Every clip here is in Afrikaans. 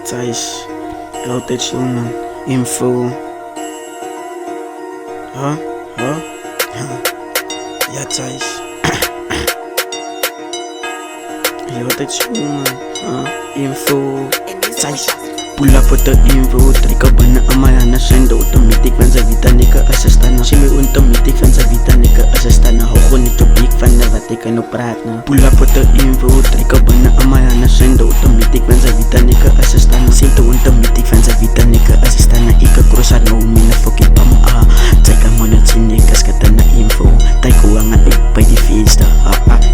Zeiss, rotation, info. Ja, Zeiss. Rotation, info. Zeiss. Pull up with the info, trika bana amayana send automatic van sa vita nika assistana. Simi automatic van sa vita nika assistana. Hou niet op big van wat ik kan op praat na. Pull up with the info, trika bana amayana send automatic van sa vita nika assistana. Sento automatic van sa vita nika assistana. Ika crossar no mina fucking pam Tsaka mo na chinekas kata na info. Tay ko nga by the fiesta.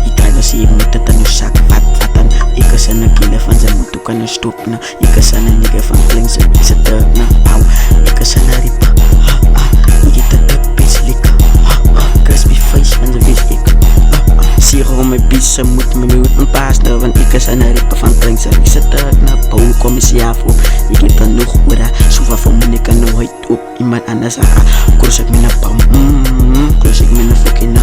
Ika na si mo tatano sak fatan. Ika sa nagila van sa muto ka na stop na. Ika sa naniga van kling sa tag na pau. Ika sa naripa Ikita tapis lika Crispy face van sa vis ik Siro my bis sa moed minuut mijn paas na. Want ika sa naripa van kling sa tag na pau. Kom is jafo Ikita nog ura Suva van mo nika no height op Iemand anders kursak mina pam kursak mina fucking